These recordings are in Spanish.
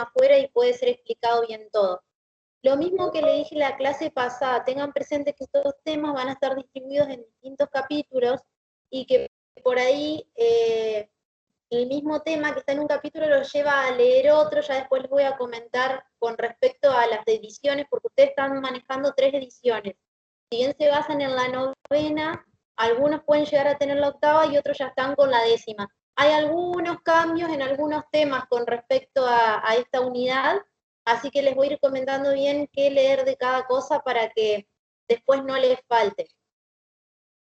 afuera y puede ser explicado bien todo. Lo mismo que le dije en la clase pasada, tengan presente que estos temas van a estar distribuidos en distintos capítulos y que por ahí el mismo tema que está en un capítulo lo lleva a leer otro, ya después les voy a comentar con respecto a las ediciones, porque ustedes están manejando 3 ediciones. Si bien se basan en la novena, algunos pueden llegar a tener la octava y otros ya están con la 10ª. Hay algunos cambios en algunos temas con respecto a esta unidad, así que les voy a ir comentando bien qué leer de cada cosa para que después no les falte.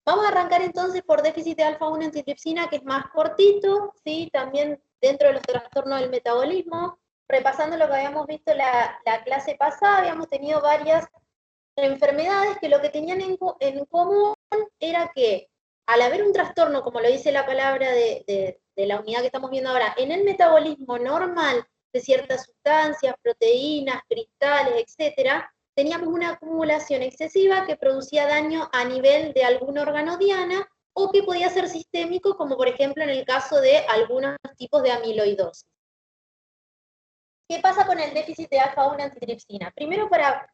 Vamos a arrancar entonces por déficit de alfa-1 antitripsina, que es más cortito, ¿sí? También dentro de los trastornos del metabolismo. Repasando lo que habíamos visto la clase pasada, habíamos tenido varias enfermedades que lo que tenían en común era que al haber un trastorno, como lo dice la palabra de la unidad que estamos viendo ahora, en el metabolismo normal de ciertas sustancias, proteínas, cristales, etcétera, teníamos una acumulación excesiva que producía daño a nivel de algún órgano diana o que podía ser sistémico, como por ejemplo en el caso de algunos tipos de amiloidosis. ¿Qué pasa con el déficit de alfa-1 antitripsina? Primero, para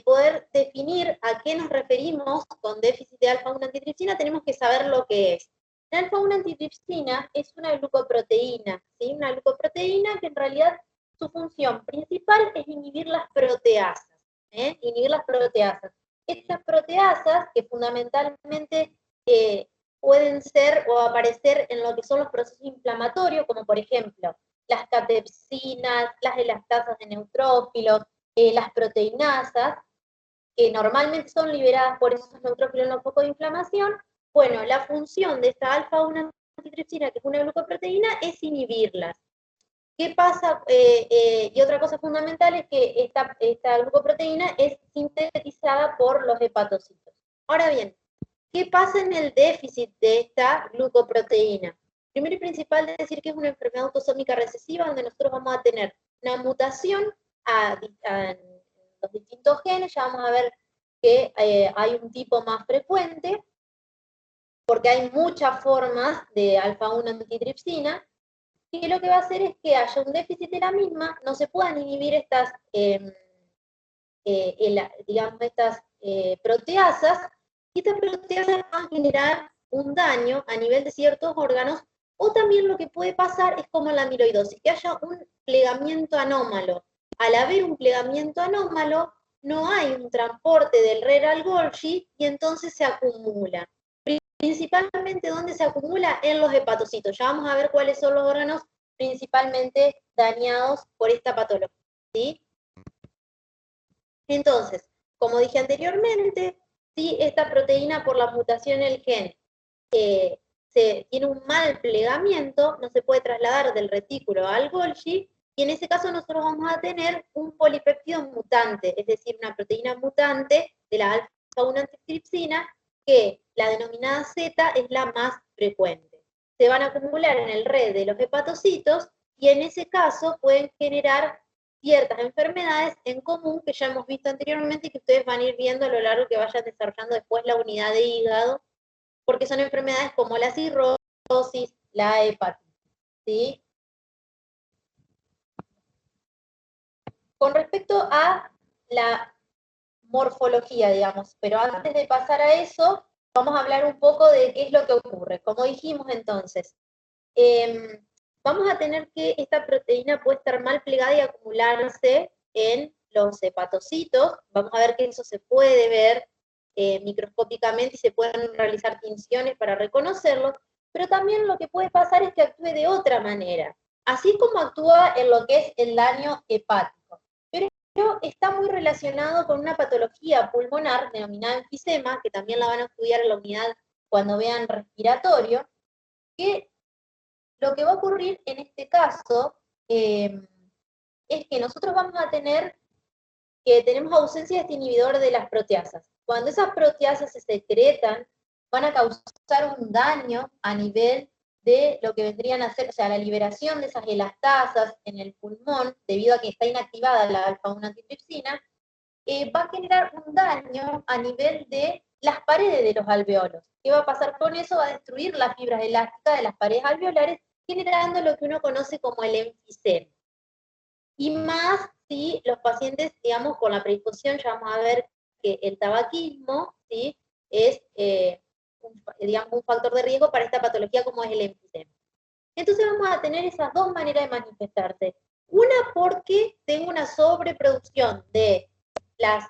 poder definir a qué nos referimos con déficit de alfa-1 antitripsina, tenemos que saber lo que es. La alfa-1 antitripsina es una glucoproteína, ¿sí? Una glucoproteína que en realidad su función principal es inhibir las proteasas. Inhibir las proteasas. Estas proteasas, que fundamentalmente pueden ser o aparecer en lo que son los procesos inflamatorios, como por ejemplo las catepsinas, las elastasas de neutrófilos, las proteinasas, que normalmente son liberadas por esos neutrófilos en los focos de inflamación. Bueno, la función de esta alfa-1 antitripsina, que es una glucoproteína, es inhibirlas. ¿Qué pasa? Y otra cosa fundamental es que esta glucoproteína es sintetizada por los hepatocitos. Ahora bien, ¿qué pasa en el déficit de esta glucoproteína? Primero y principal es decir que es una enfermedad autosómica recesiva donde nosotros vamos a tener una mutación a los distintos genes. Ya vamos a ver que hay un tipo más frecuente porque hay muchas formas de alfa-1 antitripsina, y lo que va a hacer es que haya un déficit de la misma, no se puedan inhibir estas, digamos, estas proteasas, y estas proteasas van a generar un daño a nivel de ciertos órganos, o también lo que puede pasar es como la amiloidosis, que haya un plegamiento anómalo. Al haber un plegamiento anómalo, no hay un transporte del RER al Golgi y entonces se acumula. Principalmente, ¿dónde se acumula? En los hepatocitos. Ya vamos a ver cuáles son los órganos principalmente dañados por esta patología, ¿sí? Entonces, como dije anteriormente, si esta proteína por la mutación en el gen tiene un mal plegamiento, no se puede trasladar del retículo al Golgi, y en ese caso nosotros vamos a tener un polipéptido mutante, es decir, una proteína mutante de la alfa-1 antitripsina, que la denominada Z es la más frecuente. Se van a acumular en el red de los hepatocitos y en ese caso pueden generar ciertas enfermedades en común que ya hemos visto anteriormente y que ustedes van a ir viendo a lo largo que vayan desarrollando después la unidad de hígado, porque son enfermedades como la cirrosis, la hepatitis, ¿sí? Con respecto a la morfología, digamos, pero antes de pasar a eso, vamos a hablar un poco de qué es lo que ocurre. Como dijimos entonces, vamos a tener que esta proteína puede estar mal plegada y acumularse en los hepatocitos. Vamos a ver que eso se puede ver microscópicamente y se pueden realizar tinciones para reconocerlo, pero también lo que puede pasar es que actúe de otra manera, así como actúa en lo que es el daño hepático. Pero está muy relacionado con una patología pulmonar denominada enfisema, que también la van a estudiar en la unidad cuando vean respiratorio, que lo que va a ocurrir en este caso es que nosotros vamos a tener que tenemos ausencia de este inhibidor de las proteasas. Cuando esas proteasas se secretan, van a causar un daño a nivel de lo que vendrían a ser, o sea, la liberación de esas elastasas en el pulmón, debido a que está inactivada la alfa-1 antitripsina, va a generar un daño a nivel de las paredes de los alveolos. ¿Qué va a pasar con eso? Va a destruir las fibras elásticas de las paredes alveolares, generando lo que uno conoce como el enfisema. y más si los pacientes, digamos, con la predisposición, ya vamos a ver que el tabaquismo, ¿sí?, es digamos, un factor de riesgo para esta patología como es el enfisema. Entonces vamos a tener esas dos maneras de manifestarse. Una porque tengo una sobreproducción de las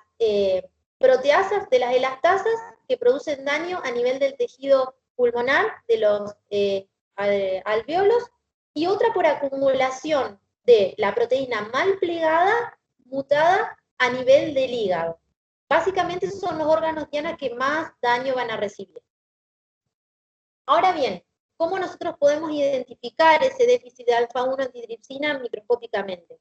proteasas, de las elastasas que producen daño a nivel del tejido pulmonar, de los alvéolos, y otra por acumulación de la proteína mal plegada, mutada a nivel del hígado. Básicamente esos son los órganos, Diana, que más daño van a recibir. Ahora bien, ¿cómo nosotros podemos identificar ese déficit de alfa-1 antitripsina microscópicamente?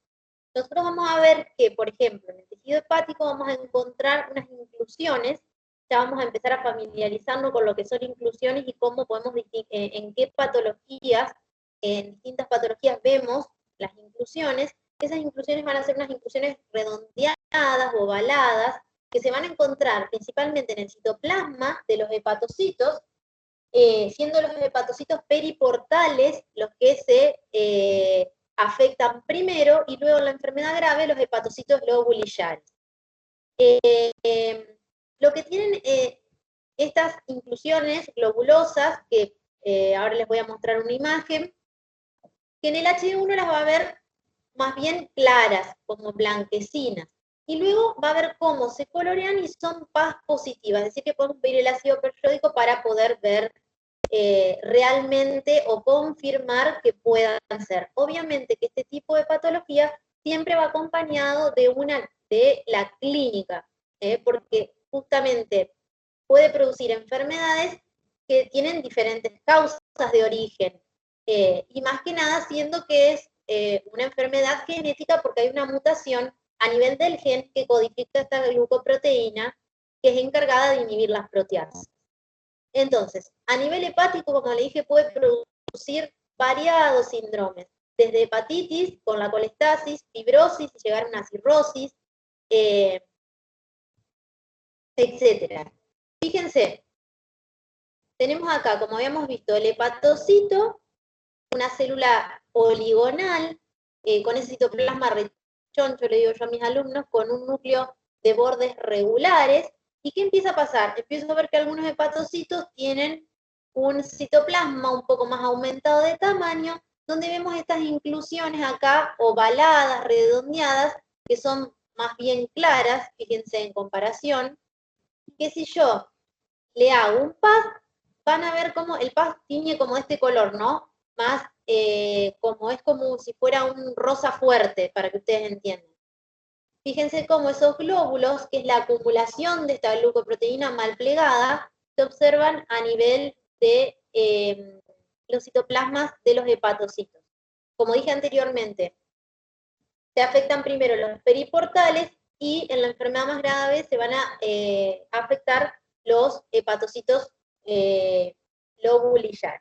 Nosotros vamos a ver que, por ejemplo, en el tejido hepático vamos a encontrar unas inclusiones, ya vamos a empezar a familiarizarnos con lo que son inclusiones y cómo podemos distinguir en qué patologías, en distintas patologías vemos las inclusiones. Esas inclusiones van a ser unas inclusiones redondeadas, ovaladas, que se van a encontrar principalmente en el citoplasma de los hepatocitos, siendo los hepatocitos periportales los que se afectan primero, y luego en la enfermedad grave los hepatocitos lobulillares. Lo que tienen estas inclusiones globulosas, que ahora les voy a mostrar una imagen, que en el H1 las va a ver más bien claras, como blanquecinas, y luego va a ver cómo se colorean y son PAS positivas, es decir, que podemos pedir el ácido periódico para poder ver realmente o confirmar que puedan ser. Obviamente que este tipo de patología siempre va acompañado de la clínica, porque justamente puede producir enfermedades que tienen diferentes causas de origen, y más que nada siendo que es una enfermedad genética porque hay una mutación a nivel del gen que codifica esta glucoproteína que es encargada de inhibir las proteasas. Entonces, a nivel hepático, como le dije, puede producir variados síndromes, desde hepatitis con la colestasis, fibrosis, llegar a una cirrosis, etcétera. Fíjense, tenemos acá, como habíamos visto, el hepatocito, una célula poligonal, con ese citoplasma rechoncho, le digo yo a mis alumnos, con un núcleo de bordes regulares. ¿Y qué empieza a pasar? Empiezo a ver que algunos hepatocitos tienen un citoplasma un poco más aumentado de tamaño, donde vemos estas inclusiones acá ovaladas, redondeadas, que son más bien claras, fíjense en comparación, que si yo le hago un PAS, van a ver cómo el PAS tiñe como este color, ¿no? Más como es como si fuera un rosa fuerte, para que ustedes entiendan. Fíjense cómo esos glóbulos, que es la acumulación de esta glucoproteína mal plegada, se observan a nivel de los citoplasmas de los hepatocitos. Como dije anteriormente, se afectan primero los periportales y en la enfermedad más grave se van a afectar los hepatocitos lobulillares.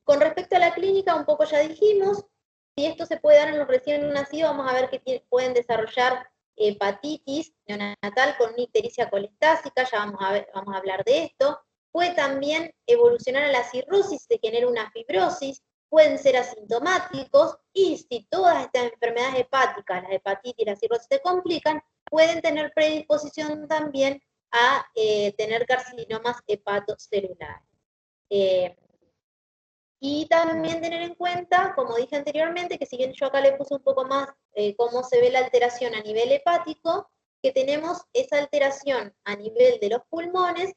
Con respecto a la clínica, un poco ya dijimos, si esto se puede dar en los recién nacidos, vamos a ver que pueden desarrollar hepatitis neonatal con una ictericia colestásica, ya vamos a hablar de esto. Puede también evolucionar a la cirrosis, se genera una fibrosis, pueden ser asintomáticos, y si todas estas enfermedades hepáticas, la hepatitis y la cirrosis se complican, pueden tener predisposición también a tener carcinomas hepatocelulares. Y también tener en cuenta, como dije anteriormente, que si bien yo acá le puse un poco más cómo se ve la alteración a nivel hepático, que tenemos esa alteración a nivel de los pulmones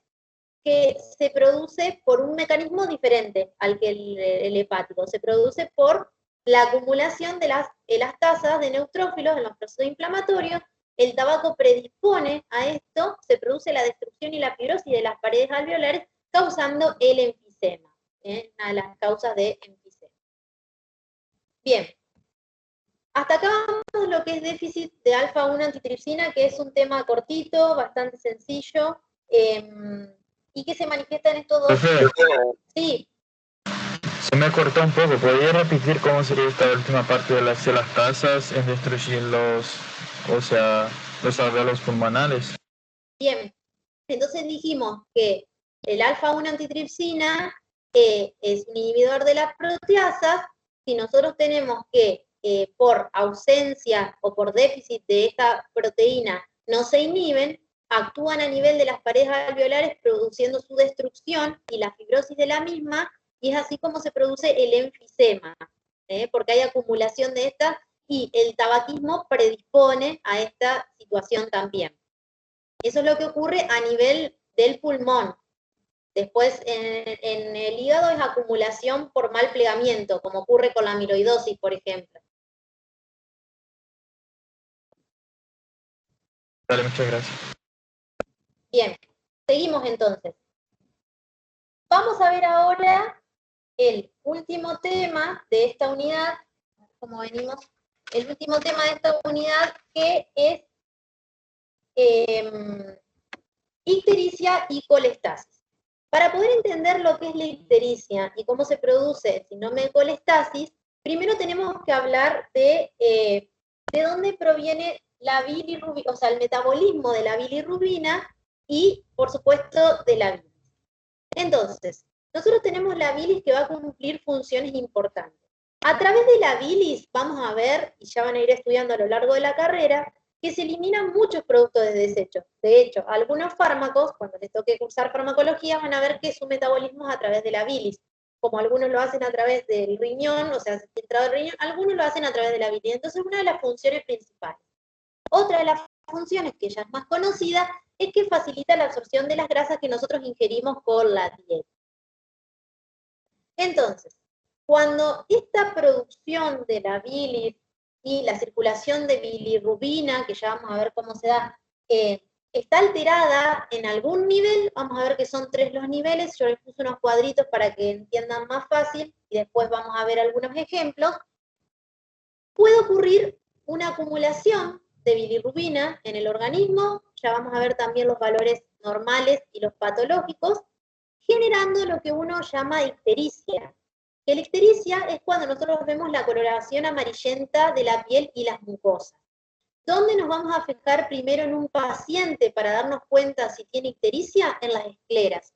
que se produce por un mecanismo diferente al que el hepático. Se produce por la acumulación de las elastasas de neutrófilos en los procesos inflamatorios. El tabaco predispone a esto, se produce la destrucción y la fibrosis de las paredes alveolares, causando el enfisema. Una de las causas de enfisema. Bien, hasta acá vamos lo que es déficit de alfa-1 antitripsina, que es un tema cortito, bastante sencillo, y que se manifiesta en estos dos. Sí. Se me cortó un poco, ¿podría repetir cómo sería esta última parte de las elastasas en destruir los alvéolos pulmonares? Bien, entonces dijimos que el alfa-1 antitripsina es un inhibidor de las proteasas si nosotros tenemos que por ausencia o por déficit de esta proteína no se inhiben, actúan a nivel de las paredes alveolares produciendo su destrucción y la fibrosis de la misma, y es así como se produce el enfisema, porque hay acumulación de estas y el tabaquismo predispone a esta situación también. Eso es lo que ocurre a nivel del pulmón. Después, en el hígado es acumulación por mal plegamiento, como ocurre con la amiloidosis, por ejemplo. Vale, muchas gracias. Bien, seguimos entonces. Vamos a ver ahora el último tema de esta unidad, como venimos, el último tema de esta unidad, que es ictericia y colestasis. Para poder entender lo que es la ictericia y cómo se produce el síndrome de colestasis, primero tenemos que hablar de dónde proviene la bilirrubina, o sea, el metabolismo de la bilirrubina y, por supuesto, de la bilis. Entonces, nosotros tenemos la bilis que va a cumplir funciones importantes. A través de la bilis vamos a ver, y ya van a ir estudiando a lo largo de la carrera, que se eliminan muchos productos de desecho. De hecho, algunos fármacos, cuando les toque cursar farmacología, van a ver que su metabolismo es a través de la bilis. Como algunos lo hacen a través del riñón, o sea, se filtrado del riñón, algunos lo hacen a través de la bilis. Entonces, una de las funciones principales. Otra de las funciones, que ya es más conocida, es que facilita la absorción de las grasas que nosotros ingerimos con la dieta. Entonces, cuando esta producción de la bilis y la circulación de bilirrubina, que ya vamos a ver cómo se da, está alterada en algún nivel, vamos a ver que son 3 los niveles, yo les puse unos cuadritos para que entiendan más fácil, y después vamos a ver algunos ejemplos, puede ocurrir una acumulación de bilirrubina en el organismo, ya vamos a ver también los valores normales y los patológicos, generando lo que uno llama ictericia. Que la ictericia es cuando nosotros vemos la coloración amarillenta de la piel y las mucosas. ¿Dónde nos vamos a fijar primero en un paciente para darnos cuenta si tiene ictericia? En las escleras.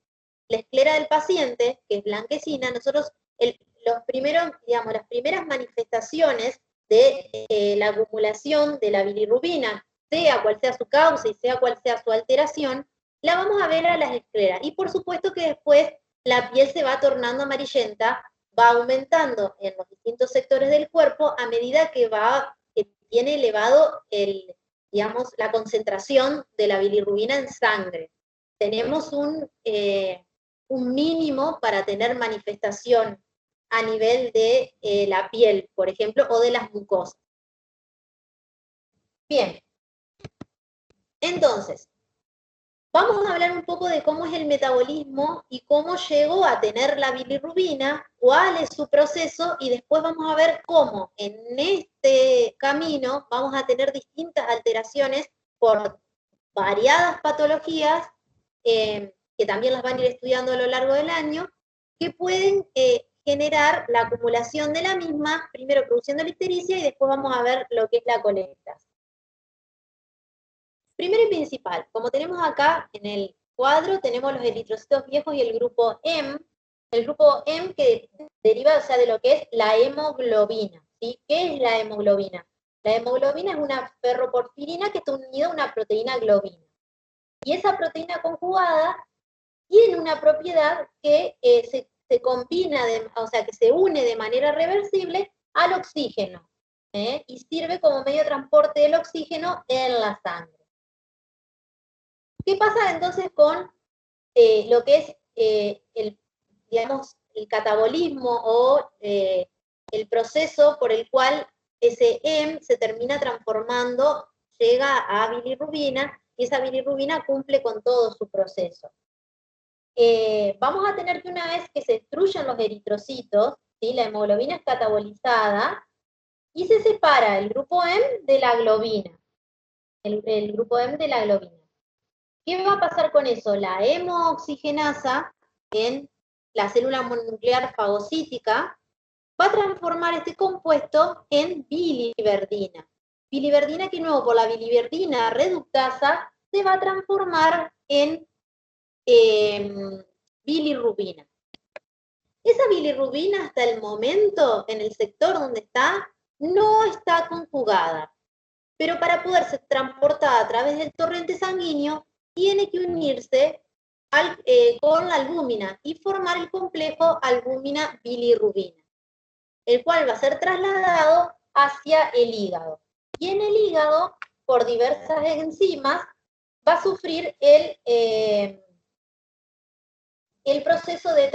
La esclera del paciente, que es blanquecina, nosotros, las primeras manifestaciones de la acumulación de la bilirrubina, sea cual sea su causa y sea cual sea su alteración, la vamos a ver a las escleras. Y por supuesto que después la piel se va tornando amarillenta, va aumentando en los distintos sectores del cuerpo a medida que tiene elevado la concentración de la bilirrubina en sangre. Tenemos un mínimo para tener manifestación a nivel de la piel, por ejemplo, o de las mucosas. Bien. Entonces, vamos a hablar un poco de cómo es el metabolismo y cómo llegó a tener la bilirrubina, cuál es su proceso, y después vamos a ver cómo en este camino vamos a tener distintas alteraciones por variadas patologías, que también las van a ir estudiando a lo largo del año, que pueden generar la acumulación de la misma, primero produciendo la ictericia y después vamos a ver lo que es la colestasis. Primero y principal, como tenemos acá en el cuadro, tenemos los eritrocitos viejos y el grupo M que deriva, o sea, de lo que es la hemoglobina, ¿sí? ¿Qué es la hemoglobina? La hemoglobina es una ferroporfirina que está unida a una proteína globina. Y esa proteína conjugada tiene una propiedad que se combina, o sea, que se une de manera reversible al oxígeno, y sirve como medio de transporte del oxígeno en la sangre. ¿Qué pasa entonces con lo que es el catabolismo o el proceso por el cual ese M se termina transformando, llega a bilirrubina, y esa bilirrubina cumple con todo su proceso? Vamos a tener que una vez que se destruyen los eritrocitos, ¿sí? La hemoglobina es catabolizada y se separa el grupo M de la globina. El grupo M de la globina. ¿Qué va a pasar con eso? La hemooxigenasa en la célula mononuclear fagocítica va a transformar este compuesto en biliverdina. Biliverdina que nuevo por la biliverdina reductasa se va a transformar en bilirrubina. Esa bilirrubina hasta el momento, en el sector donde está, no está conjugada. Pero para poder ser transportada a través del torrente sanguíneo, tiene que unirse con la albúmina y formar el complejo albúmina-bilirrubina, el cual va a ser trasladado hacia el hígado. Y en el hígado, por diversas enzimas, va a sufrir el proceso de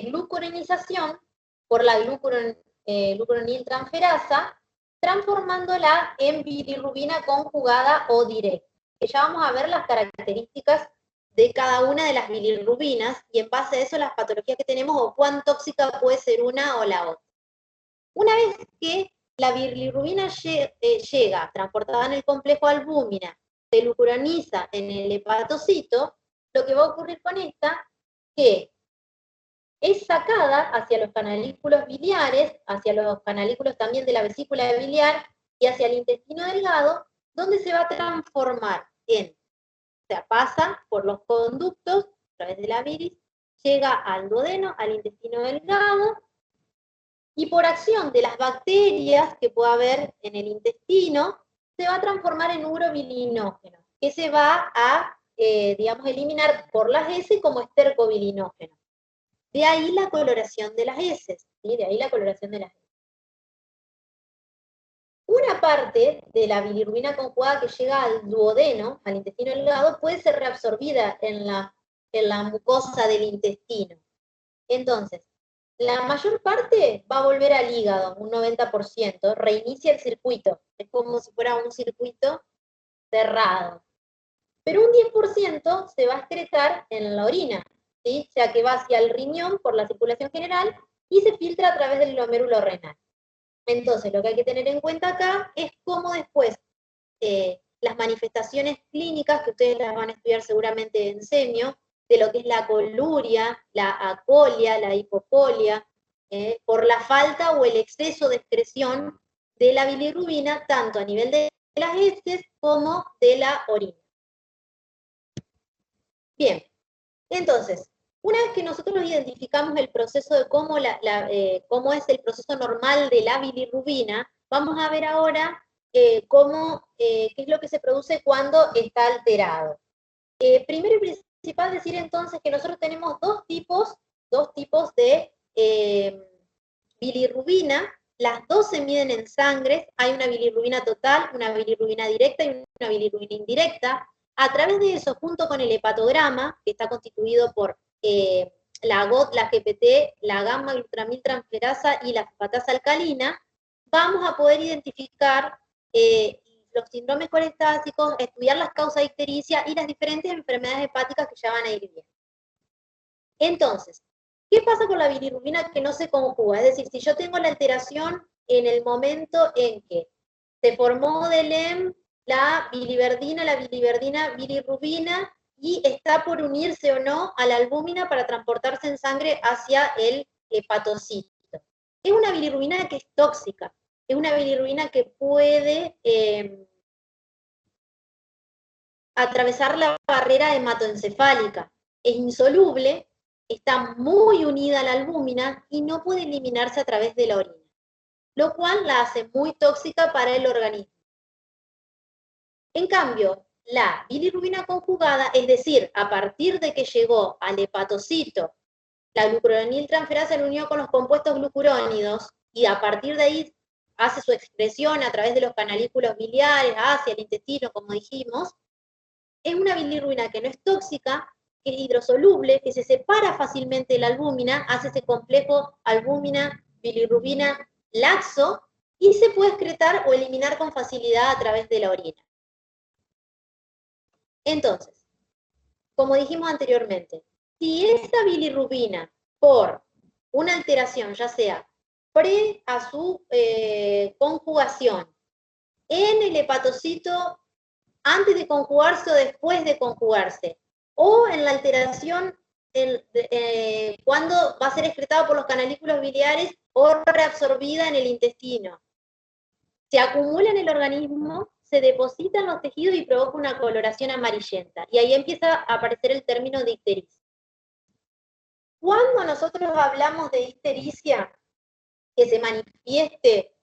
glucuronización por la glucuroniltransferasa, transformándola en bilirrubina conjugada o directa. Que ya vamos a ver las características de cada una de las bilirrubinas y en base a eso las patologías que tenemos o cuán tóxica puede ser una o la otra. Una vez que la bilirrubina llega transportada en el complejo albúmina, se glucuroniza en el hepatocito, lo que va a ocurrir con esta que es sacada hacia los canalículos biliares, hacia los canalículos también de la vesícula biliar y hacia el intestino delgado, donde se va a transformar o sea, pasa por los conductos a través de la bilis, llega al duodeno, al intestino delgado, y por acción de las bacterias que pueda haber en el intestino, se va a transformar en urobilinógeno, que se va a, digamos, eliminar por las heces como estercobilinógeno. De ahí la coloración de las heces, ¿sí? De ahí la coloración de las heces. Una parte de la bilirrubina conjugada que llega al duodeno, al intestino delgado, puede ser reabsorbida en la mucosa del intestino. Entonces, la mayor parte va a volver al hígado, un 90%, reinicia el circuito. Es como si fuera un circuito cerrado. Pero un 10% se va a excretar en la orina, ¿sí? O sea que va hacia el riñón por la circulación general y se filtra a través del glomérulo renal. Entonces, lo que hay que tener en cuenta acá es cómo después las manifestaciones clínicas, que ustedes las van a estudiar seguramente en semio, de lo que es la coluria, la acolia, la hipocolia, por la falta o el exceso de excreción de la bilirrubina, tanto a nivel de las heces como de la orina. Bien, entonces, una vez que nosotros identificamos el proceso de cómo es el proceso normal de la bilirrubina, vamos a ver ahora qué es lo que se produce cuando está alterado. Primero y principal decir entonces que nosotros tenemos dos tipos de bilirrubina, las dos se miden en sangre, hay una bilirrubina total, una bilirrubina directa y una bilirrubina indirecta. A través de eso, junto con el hepatograma, que está constituido por la GOT, la GPT, la gamma-glutramiltransferasa y la fosfatasa alcalina, vamos a poder identificar los síndromes colestásicos, estudiar las causas de ictericia y las diferentes enfermedades hepáticas que ya van a ir viendo. Entonces, ¿qué pasa con la bilirrubina que no se conjuga? Es decir, si yo tengo la alteración en el momento en que se formó del EM la biliverdina bilirrubina, y está por unirse o no a la albúmina para transportarse en sangre hacia el hepatocito. Es una bilirrubina que es tóxica, es una bilirrubina que puede atravesar la barrera hematoencefálica. Es insoluble, está muy unida a la albúmina y no puede eliminarse a través de la orina, lo cual la hace muy tóxica para el organismo. En cambio, la bilirrubina conjugada, es decir, a partir de que llegó al hepatocito, la glucuroniltransferasa se unió con los compuestos glucurónidos y a partir de ahí hace su excreción a través de los canalículos biliares hacia el intestino, como dijimos, es una bilirrubina que no es tóxica, que es hidrosoluble, que se separa fácilmente de la albúmina, hace ese complejo albúmina-bilirrubina laxo y se puede excretar o eliminar con facilidad a través de la orina. Entonces, como dijimos anteriormente, si esa bilirrubina, por una alteración, ya sea pre a su conjugación, en el hepatocito antes de conjugarse o después de conjugarse, o en la alteración cuando va a ser excretada por los canalículos biliares o reabsorbida en el intestino. Se acumula en el organismo, se deposita en los tejidos y provoca una coloración amarillenta. Y ahí empieza a aparecer el término de ictericia. Cuando nosotros hablamos de ictericia que se manifieste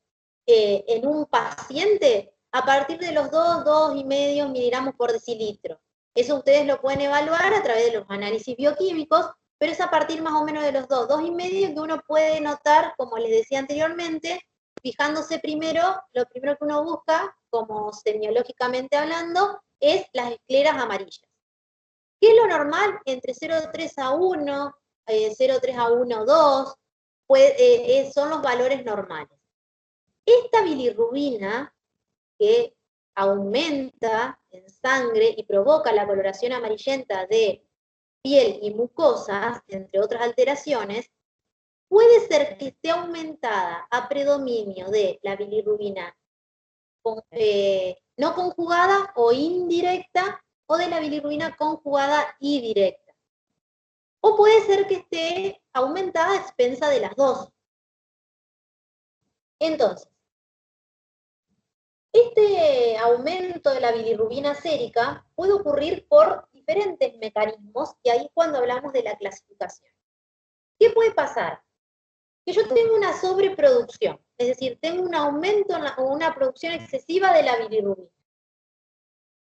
en un paciente, a partir de los 2,5 miligramos por decilitro. Eso ustedes lo pueden evaluar a través de los análisis bioquímicos, pero es a partir más o menos de los 2,5 que uno puede notar, como les decía anteriormente, fijándose primero, lo primero que uno busca, como semiológicamente hablando, es las escleras amarillas. ¿Qué es lo normal? Entre 0,3 a 1, 0,3 a 1,2, son los valores normales. Esta bilirrubina que aumenta en sangre y provoca la coloración amarillenta de piel y mucosas, entre otras alteraciones, puede ser que esté aumentada a predominio de la bilirrubina no conjugada o indirecta, o de la bilirrubina conjugada y directa. O puede ser que esté aumentada a expensa de las dos. Entonces, este aumento de la bilirrubina sérica puede ocurrir por diferentes mecanismos, y ahí cuando hablamos de la clasificación. ¿Qué puede pasar? Que yo tengo una sobreproducción, es decir, tengo un aumento o una producción excesiva de la bilirrubina.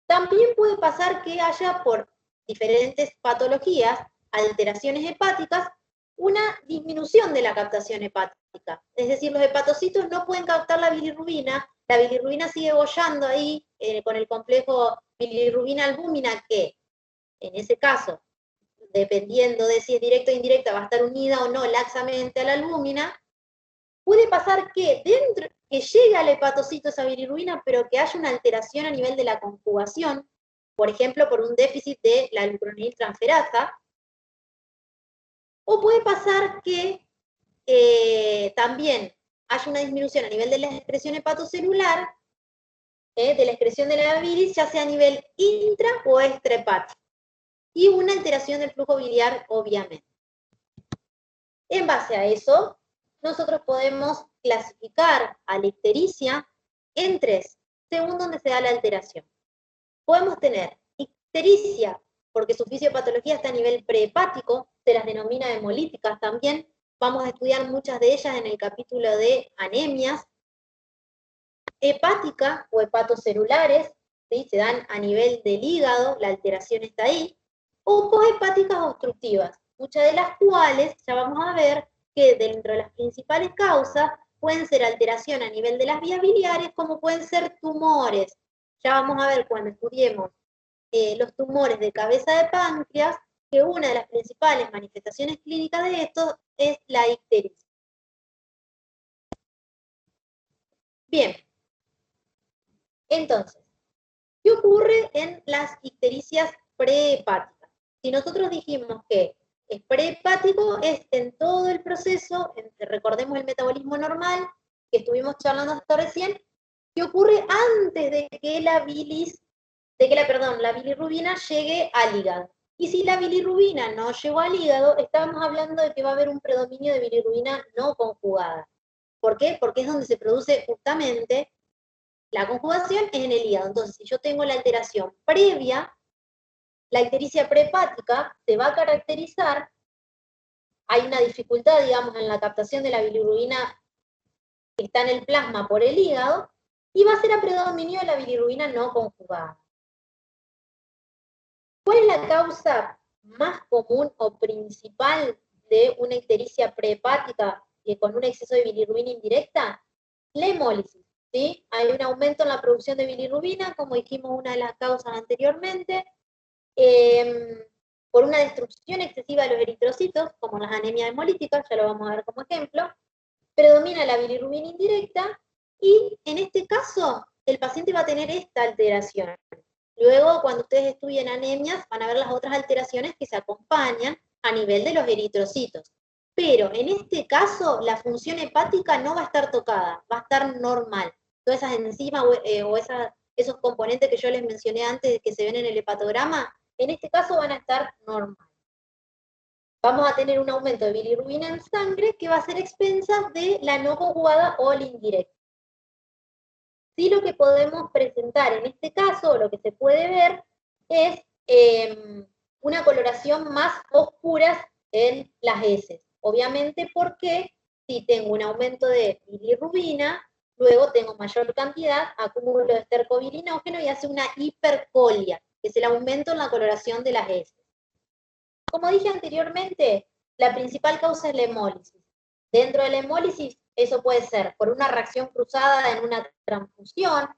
También puede pasar que haya, por diferentes patologías, alteraciones hepáticas, una disminución de la captación hepática. Es decir, los hepatocitos no pueden captar la bilirrubina sigue bollando ahí con el complejo bilirrubina-albúmina, que en ese caso, dependiendo de si es directa o indirecta, va a estar unida o no laxamente a la albúmina. Puede pasar que llegue al hepatocito esa bilirrubina, pero que haya una alteración a nivel de la conjugación, por ejemplo, por un déficit de la glucuroniltransferasa. O puede pasar que también haya una disminución a nivel de la excreción hepatocelular, de la excreción de la bilis, ya sea a nivel intra o extrahepático, y una alteración del flujo biliar, obviamente. En base a eso, nosotros podemos clasificar a la ictericia en 3, según donde se da la alteración. Podemos tener ictericia, porque su fisiopatología está a nivel prehepático, se las denomina hemolíticas también. Vamos a estudiar muchas de ellas en el capítulo de anemias. Hepática o hepatocelulares, ¿sí? Se dan a nivel del hígado, la alteración está ahí. O cohepáticas obstructivas, muchas de las cuales ya vamos a ver que dentro de las principales causas pueden ser alteración a nivel de las vías biliares, como pueden ser tumores. Ya vamos a ver cuando estudiemos los tumores de cabeza de páncreas, que una de las principales manifestaciones clínicas de estos es la ictericia. Bien, entonces, ¿qué ocurre en las ictericias prehepáticas? Si nosotros dijimos que es prehepático, es en todo el proceso, recordemos el metabolismo normal, que estuvimos charlando hasta recién, que ocurre antes de que la bilirrubina llegue al hígado. Y si la bilirrubina no llegó al hígado, estamos hablando de que va a haber un predominio de bilirrubina no conjugada. ¿Por qué? Porque es donde se produce justamente la conjugación, es en el hígado. Entonces, si yo tengo la alteración previa, la ictericia prehepática se va a caracterizar, hay una dificultad, digamos, en la captación de la bilirrubina que está en el plasma por el hígado, y va a ser a predominio de la bilirrubina no conjugada. ¿Cuál es la causa más común o principal de una ictericia prehepática con un exceso de bilirrubina indirecta? La hemólisis, ¿sí? Hay un aumento en la producción de bilirrubina, como dijimos, una de las causas anteriormente, por una destrucción excesiva de los eritrocitos, como las anemias hemolíticas, ya lo vamos a ver como ejemplo. Predomina la bilirrubina indirecta, y en este caso el paciente va a tener esta alteración. Luego, cuando ustedes estudien anemias, van a ver las otras alteraciones que se acompañan a nivel de los eritrocitos. Pero en este caso, la función hepática no va a estar tocada, va a estar normal. Todas esas enzimas esos componentes que yo les mencioné antes, que se ven en el hepatograma, en este caso van a estar normal. Vamos a tener un aumento de bilirrubina en sangre que va a ser expensas de la no conjugada o la indirecta. Sí, lo que podemos presentar en este caso, o lo que se puede ver, es una coloración más oscura en las heces. Obviamente porque si tengo un aumento de bilirrubina, luego tengo mayor cantidad, acúmulo de estercobilinógeno y hace una hipercolia, que es el aumento en la coloración de las heces. Como dije anteriormente, la principal causa es la hemólisis. Dentro de la hemólisis, eso puede ser por una reacción cruzada en una transfusión,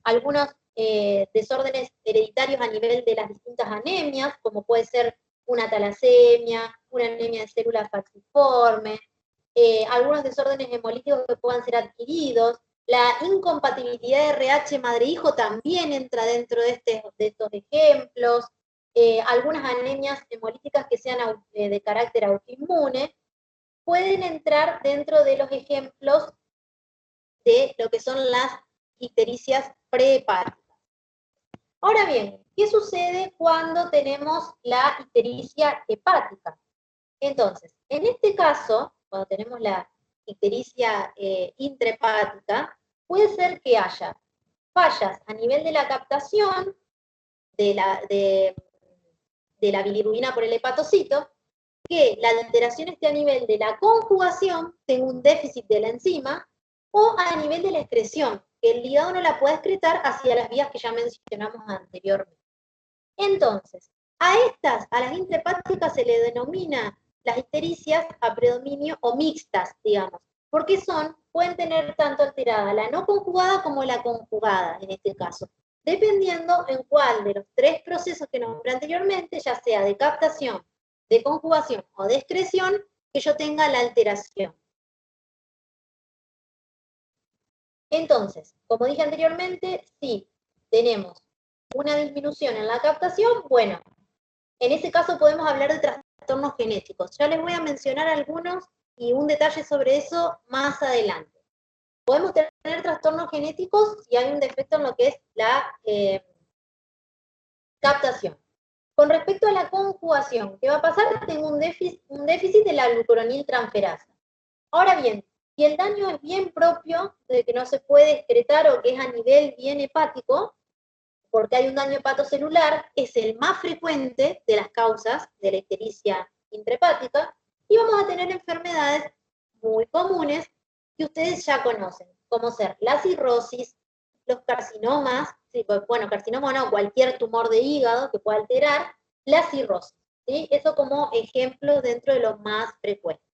algunos desórdenes hereditarios a nivel de las distintas anemias, como puede ser una talasemia, una anemia de células falciformes, algunos desórdenes hemolíticos que puedan ser adquiridos. La incompatibilidad de RH madre-hijo también entra dentro de estos ejemplos. Algunas anemias hemolíticas que sean de carácter autoinmune, pueden entrar dentro de los ejemplos de lo que son las ictericias prehepáticas. Ahora bien, ¿qué sucede cuando tenemos la ictericia hepática? Entonces, en este caso, cuando tenemos la ictericia intrahepática, puede ser que haya fallas a nivel de la captación de la bilirrubina por el hepatocito, que la alteración esté a nivel de la conjugación, tengo un déficit de la enzima, o a nivel de la excreción, que el hígado no la puede excretar hacia las vías que ya mencionamos anteriormente. Entonces, a las intrahepáticas se le denomina las ictericias a predominio o mixtas, digamos, porque pueden tener tanto alterada la no conjugada como la conjugada, en este caso, dependiendo en cuál de los tres procesos que nombré anteriormente, ya sea de captación, de conjugación o de excreción, que yo tenga la alteración. Entonces, como dije anteriormente, si tenemos una disminución en la captación, bueno, en ese caso podemos hablar de trastornos genéticos. Ya les voy a mencionar algunos y un detalle sobre eso más adelante. Podemos tener trastornos genéticos si hay un defecto en lo que es la captación. Con respecto a la conjugación, ¿qué va a pasar? Tengo un déficit de la glucuroniltransferasa. Ahora bien, si el daño es bien propio, de que no se puede excretar o que es a nivel bien hepático, porque hay un daño hepatocelular, es el más frecuente de las causas de la ictericia intrahepática, y vamos a tener enfermedades muy comunes que ustedes ya conocen, como ser la cirrosis, los carcinomas, sí, bueno, carcinoma no, cualquier tumor de hígado que pueda alterar, la cirrosis, ¿sí? Eso como ejemplo dentro de los más frecuentes.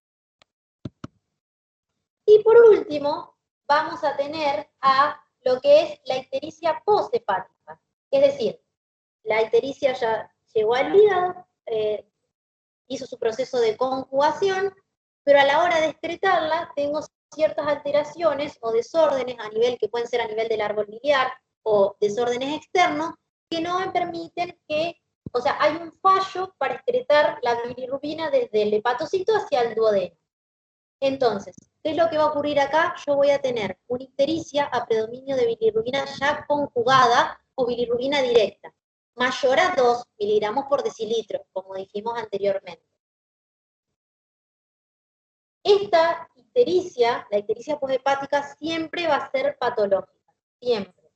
Y por último, vamos a tener a lo que es la ictericia posthepática, es decir, la ictericia ya llegó al hígado, hizo su proceso de conjugación, pero a la hora de excretarla tengo ciertas alteraciones o desórdenes a nivel, que pueden ser a nivel del árbol biliar o desórdenes externos, que no me permiten que, o sea, hay un fallo para excretar la bilirrubina desde el hepatocito hacia el duodeno. Entonces, ¿qué es lo que va a ocurrir acá? Yo voy a tener una ictericia a predominio de bilirrubina ya conjugada o bilirrubina directa, mayor a 2 miligramos por decilitro, como dijimos anteriormente. Esta ictericia, la ictericia posthepática, siempre va a ser patológica, siempre.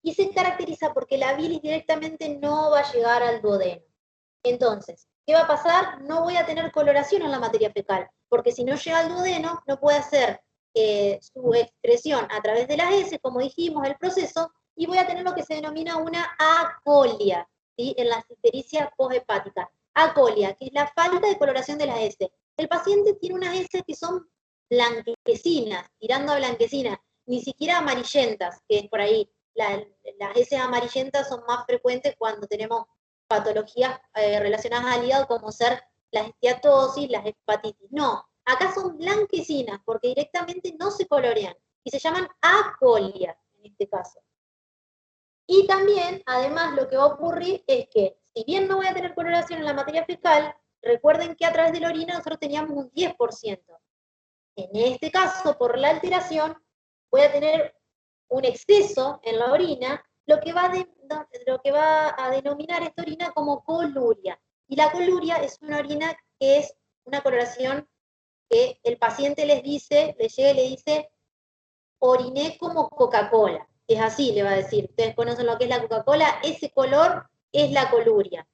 Y se caracteriza porque la bilis directamente no va a llegar al duodeno. Entonces, ¿qué va a pasar? No voy a tener coloración en la materia fecal, porque si no llega al duodeno, no puede hacer su excreción a través de las heces, como dijimos, el proceso, y voy a tener lo que se denomina una acolia, ¿sí? En la ictericia posthepática. Acolia, que es la falta de coloración de las heces. El paciente tiene unas heces que son blanquecinas, tirando a blanquecinas, ni siquiera amarillentas, que es por ahí. Las heces amarillentas son más frecuentes cuando tenemos patologías relacionadas al hígado, como ser las esteatosis, las hepatitis. No, acá son blanquecinas, porque directamente no se colorean, y se llaman acolia, en este caso. Y también, además, lo que va a ocurrir es que, si bien no voy a tener coloración en la materia fecal, recuerden que a través de la orina nosotros teníamos un 10%. En este caso, por la alteración, voy a tener un exceso en la orina, lo que va a denominar esta orina como coluria. Y la coluria es una orina que es una coloración que el paciente les llega y le dice, oriné como Coca-Cola. Es así, le va a decir. Ustedes conocen lo que es la Coca-Cola, ese color es la coluria.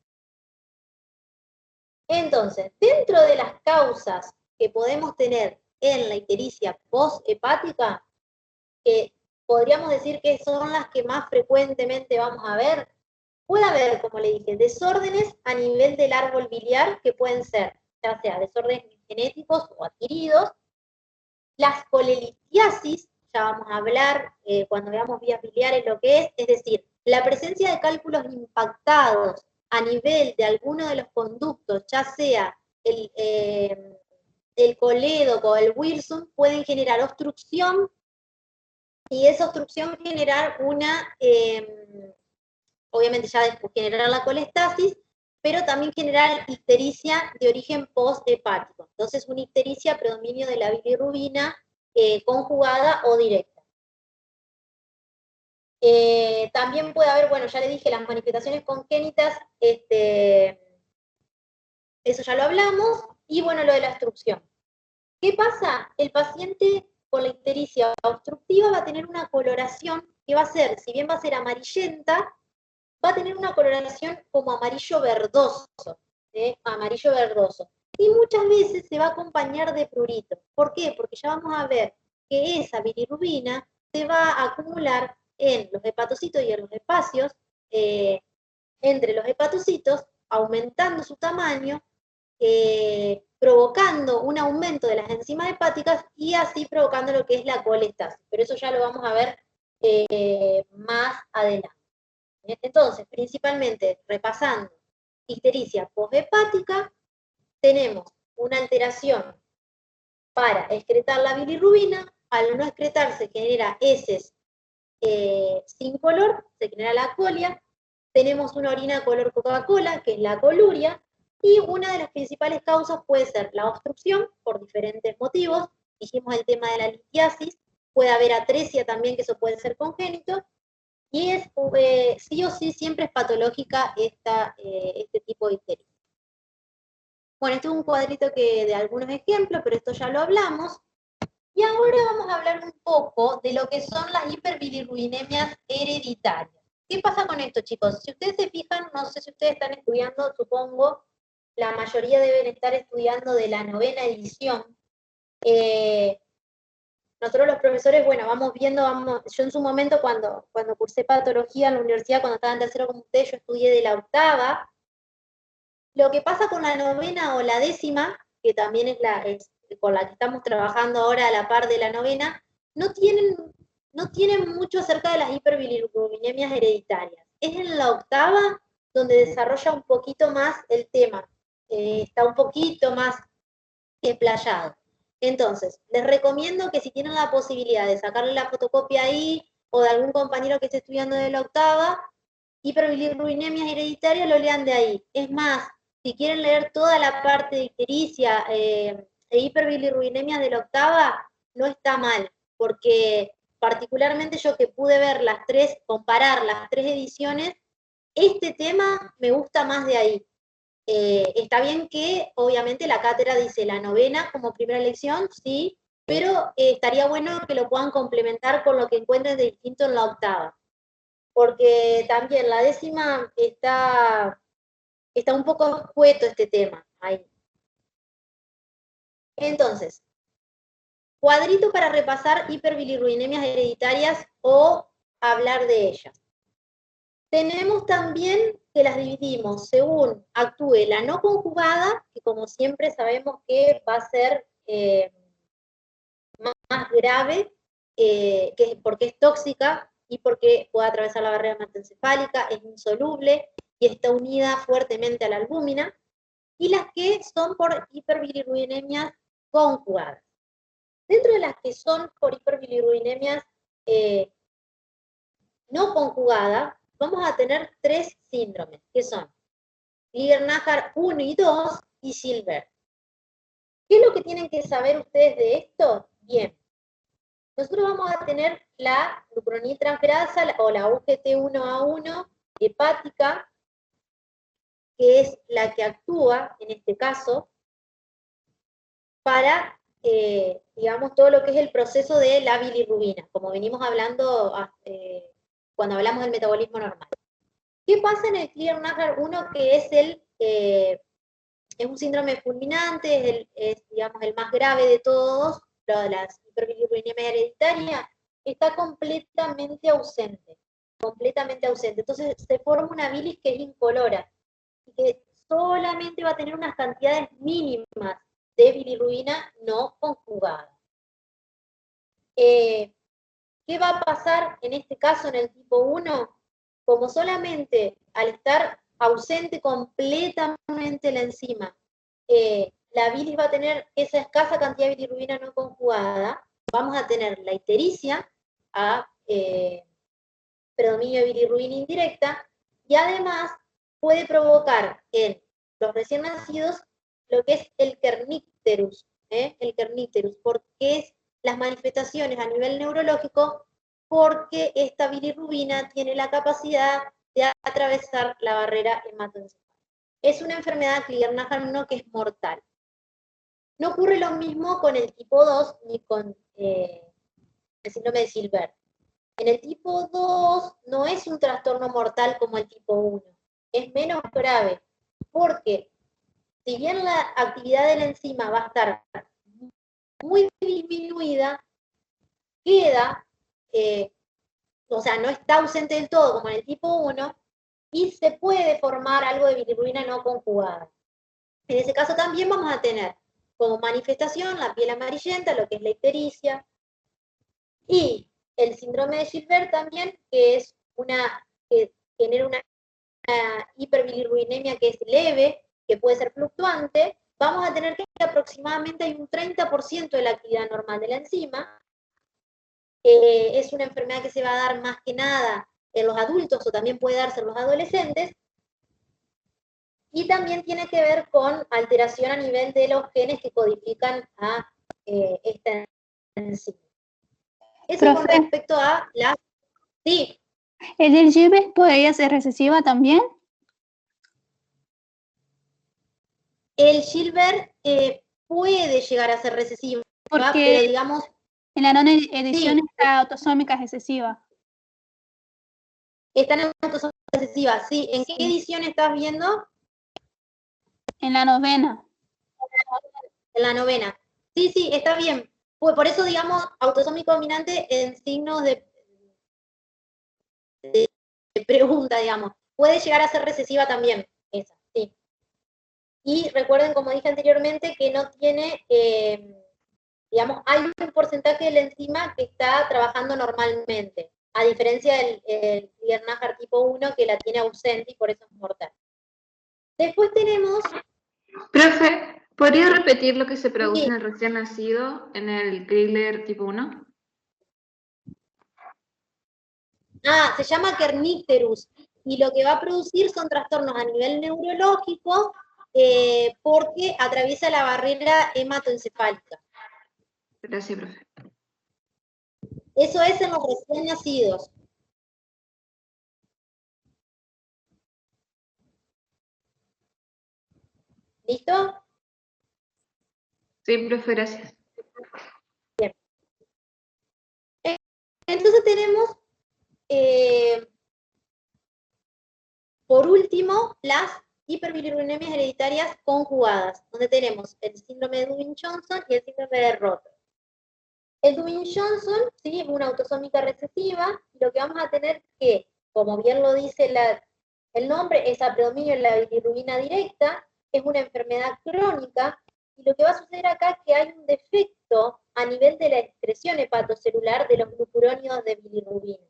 Entonces, dentro de las causas que podemos tener en la ictericia posthepática, que podríamos decir que son las que más frecuentemente vamos a ver, puede haber, como le dije, desórdenes a nivel del árbol biliar que pueden ser, ya sea desórdenes genéticos o adquiridos, las colelitiasis, ya vamos a hablar cuando veamos vías biliares lo que es decir, la presencia de cálculos impactados a nivel de alguno de los conductos, ya sea el colédoco o el Wilson, pueden generar obstrucción y esa obstrucción generar una, obviamente ya después generar la colestasis, pero también generar ictericia de origen posthepático. Entonces, una ictericia predominio de la bilirrubina conjugada o directa. También puede haber, bueno, ya le dije, las manifestaciones congénitas, eso ya lo hablamos, y bueno, lo de la obstrucción. ¿Qué pasa? El paciente con la ictericia obstructiva va a tener una coloración que va a ser, si bien va a ser amarillenta, va a tener una coloración como amarillo verdoso, amarillo verdoso. Y muchas veces se va a acompañar de prurito. ¿Por qué? Porque ya vamos a ver que esa bilirrubina se va a acumular en los hepatocitos y en los espacios, entre los hepatocitos, aumentando su tamaño, provocando un aumento de las enzimas hepáticas y así provocando lo que es la colestasis. Pero eso ya lo vamos a ver más adelante. Entonces, principalmente, repasando, ictericia posthepática, tenemos una alteración para excretar la bilirrubina, al no excretar se genera heces sin color, se genera la colia, tenemos una orina color Coca-Cola, que es la coluria, y una de las principales causas puede ser la obstrucción, por diferentes motivos, dijimos el tema de la litiasis, puede haber atresia también, que eso puede ser congénito, y es sí o sí siempre es patológica este tipo de ictericia. Bueno, este es un cuadrito de algunos ejemplos, pero esto ya lo hablamos. Y ahora vamos a hablar un poco de lo que son las hiperbilirruinemias hereditarias. ¿Qué pasa con esto, chicos? Si ustedes se fijan, no sé si ustedes están estudiando, supongo, la mayoría deben estar estudiando de la 9ª edición. Nosotros los profesores, bueno, vamos viendo, yo en su momento cuando cursé patología en la universidad, cuando estaba en tercero como ustedes, yo estudié de la 8ª. Lo que pasa con la 9ª o la 10ª, que también es con la que estamos trabajando ahora a la par de la 9ª, no tienen mucho acerca de las hiperbilirrubinemia hereditarias. Es en la 8ª donde desarrolla un poquito más el tema, está un poquito más explayado. Entonces, les recomiendo que si tienen la posibilidad de sacarle la fotocopia ahí, o de algún compañero que esté estudiando de la 8ª, hiperbilirruinemias hereditarias, lo lean de ahí. Es más, si quieren leer toda la parte de ictericia e hiperbilirruinemias de la 8ª, no está mal, porque particularmente yo que pude ver comparar las 3 ediciones, este tema me gusta más de ahí. Está bien que, obviamente, la cátedra dice la 9ª como primera elección, sí, pero estaría bueno que lo puedan complementar con lo que encuentren de distinto en la 8ª. Porque también la 10ª está un poco escueto este tema ahí. Entonces, cuadrito para repasar hiperbilirruinemias hereditarias o hablar de ellas. Tenemos también que las dividimos según actúe la no conjugada, que como siempre sabemos que va a ser más grave, porque es tóxica y porque puede atravesar la barrera hematoencefálica, es insoluble y está unida fuertemente a la albúmina, y las que son por hiperbilirruinemias conjugadas. Dentro de las que son por hiperbilirruinemias no conjugadas, vamos a tener 3 síndromes, que son Krieger-Najjar 1 y 2 y Silver. ¿Qué es lo que tienen que saber ustedes de esto? Bien, nosotros vamos a tener la glucuronitransferasa o la UGT1A1 hepática, que es la que actúa, en este caso, para, digamos, todo lo que es el proceso de la bilirrubina, como venimos hablando cuando hablamos del metabolismo normal. ¿Qué pasa en el Krieger-Najjar 1, que es es un síndrome fulminante, digamos, el más grave de todos, lo de la hiperbilirubinemia hereditaria, está completamente ausente, completamente ausente. Entonces se forma una bilis que es incolora, y que solamente va a tener unas cantidades mínimas de bilirrubina no conjugada. ¿Qué va a pasar en este caso en el tipo 1? Como solamente al estar ausente completamente la enzima, la bilis va a tener esa escasa cantidad de bilirrubina no conjugada, vamos a tener la ictericia a predominio de bilirrubina indirecta, y además puede provocar en los recién nacidos lo que es el kernicterus, el kernicterus, porque es las manifestaciones a nivel neurológico, porque esta bilirrubina tiene la capacidad de atravesar la barrera hematoencefálica. Es una enfermedad Klier-Najar que es mortal. No ocurre lo mismo con el tipo 2 ni con el síndrome de Gilbert. En el tipo 2 no es un trastorno mortal como el tipo 1, es menos grave, porque si bien la actividad de la enzima va a estar muy disminuida, queda, o sea, no está ausente del todo como en el tipo 1, y se puede formar algo de bilirrubina no conjugada. En ese caso también vamos a tener como manifestación la piel amarillenta, lo que es la ictericia, y el síndrome de Gilbert también, que es que genera una hiperbilirrubinemia que es leve, que puede ser fluctuante. Vamos a tener que aproximadamente hay un 30% de la actividad normal de la enzima. Es una enfermedad que se va a dar más que nada en los adultos o también puede darse en los adolescentes. Y también tiene que ver con alteración a nivel de los genes que codifican a esta enzima. Eso Profe, con respecto a la... Sí. ¿el del Gilbert podría ser recesiva también? El Gilbert puede llegar a ser recesiva, Porque pero digamos... en la nona edición sí, está autosómica recesiva. Están en autosómica recesiva, sí. ¿En Sí. qué edición estás viendo? En la novena. En la novena. Sí, sí, está bien. Pues por eso, digamos, autosómico dominante en signos de pregunta, digamos. Puede llegar a ser recesiva también, esa, sí. Y recuerden, como dije anteriormente, que no tiene, digamos, hay un porcentaje de la enzima que está trabajando normalmente, a diferencia del Klier-Najar tipo 1, que la tiene ausente y por eso es mortal. Después tenemos... Profe, ¿podría repetir lo que se produce Sí. en el recién nacido, en el Crigler tipo 1? Se llama kernicterus, y lo que va a producir son trastornos a nivel neurológico porque atraviesa la barrera hematoencefálica. Gracias, profe. Eso es en los recién nacidos. ¿Listo? Sí, profe, gracias. Bien. Entonces tenemos, por último, las hiperbilirruinemias hereditarias conjugadas, donde tenemos el síndrome de Dubin-Johnson y el síndrome de Rotter. El Dubin-Johnson, ¿sí?, es una autosómica recesiva, y lo que vamos a tener que, como bien lo dice el nombre, es a predominio en la bilirrubina directa, es una enfermedad crónica, y lo que va a suceder acá es que hay un defecto a nivel de la excreción hepatocelular de los glucurónidos de bilirrubina.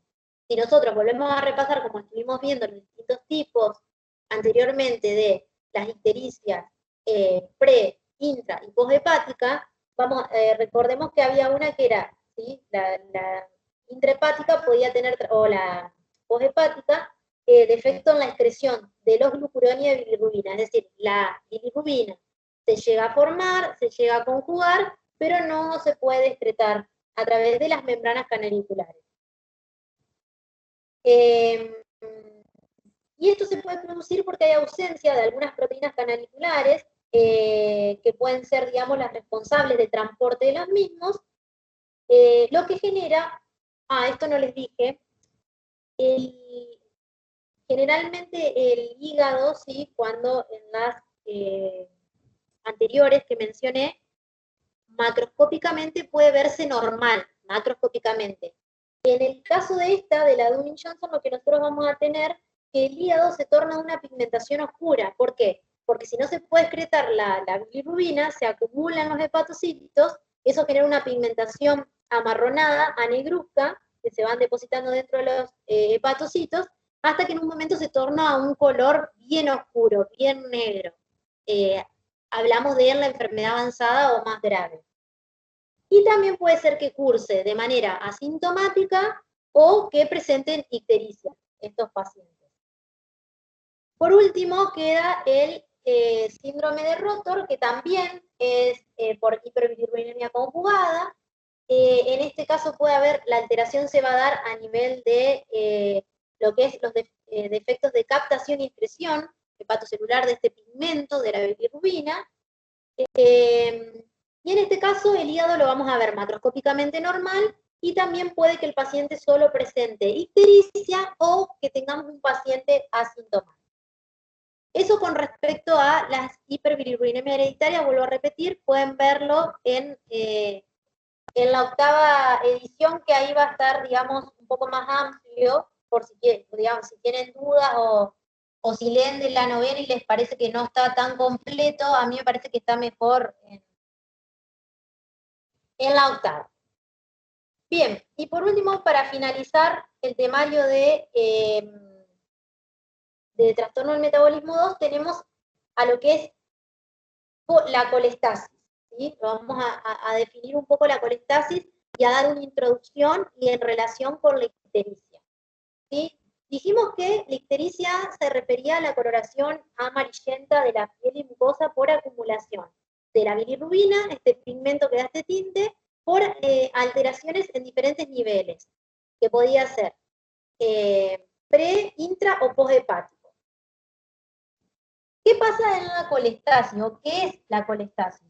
Si nosotros volvemos a repasar, como estuvimos viendo los distintos tipos anteriormente de las ictericias pre, intra y poshepática, recordemos que había una que era, ¿sí?, la intrahepática podía tener, o la poshepática, defecto en la excreción de los glucurónidos de bilirrubina, es decir, la bilirrubina se llega a formar, se llega a conjugar, pero no se puede excretar a través de las membranas canaliculares. Y esto se puede producir porque hay ausencia de algunas proteínas canaliculares que pueden ser, digamos, las responsables del transporte de los mismos, lo que genera, esto no les dije, generalmente el hígado, ¿sí?, cuando en las anteriores que mencioné, macroscópicamente puede verse normal, macroscópicamente. En el caso de esta, de la Dunning-Johnson, lo que nosotros vamos a tener que el hígado se torna una pigmentación oscura. ¿Por qué? Porque si no se puede excretar la bilirrubina, se acumulan los hepatocitos, eso genera una pigmentación amarronada, a negruzca, que se van depositando dentro de los hepatocitos, hasta que en un momento se torna a un color bien oscuro, bien negro. Hablamos de la enfermedad avanzada o más grave. Y también puede ser que curse de manera asintomática o que presenten ictericia estos pacientes. Por último, queda el síndrome de Rotor, que también es por hiperbilirrubinemia conjugada. En este caso puede haber, la alteración se va a dar a nivel de lo que es los defectos de captación y excreción hepatocelular de este pigmento, de la bilirrubina. Y en este caso el hígado lo vamos a ver macroscópicamente normal, y también puede que el paciente solo presente ictericia o que tengamos un paciente asintomático. Eso con respecto a las hiperbilirrubinemia hereditaria, vuelvo a repetir, pueden verlo en la 8ª edición, que ahí va a estar, digamos, un poco más amplio, por si quieren, digamos, si tienen dudas o si leen de la 9ª y les parece que no está tan completo, a mí me parece que está mejor en la 8ª. Bien, y por último, para finalizar el temario de trastorno del metabolismo 2, tenemos a lo que es la colestasis, ¿sí? Vamos a definir un poco la colestasis y a dar una introducción y en relación con la ictericia, ¿sí? Dijimos que la ictericia se refería a la coloración amarillenta de la piel y mucosa por acumulación de la bilirrubina, este pigmento que da este tinte, por alteraciones en diferentes niveles, que podía ser pre, intra o poshepático. ¿Qué pasa en la colestasis o qué es la colestasis?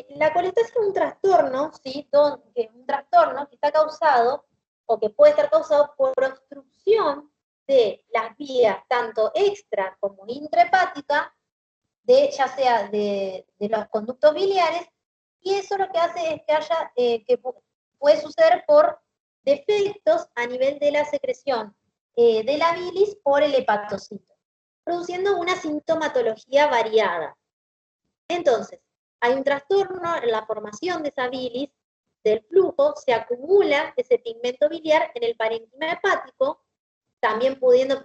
La colestasis es un trastorno, ¿sí? Un trastorno que está causado o que puede estar causado por obstrucción de las vías tanto extra como intrahepática, ya sea de los conductos biliares, y eso lo que hace es que haya, que puede suceder por defectos a nivel de la secreción de la bilis por el hepatocito, produciendo una sintomatología variada. Entonces, hay un trastorno en la formación de esa bilis, del flujo, se acumula ese pigmento biliar en el parénquima hepático, también pudiendo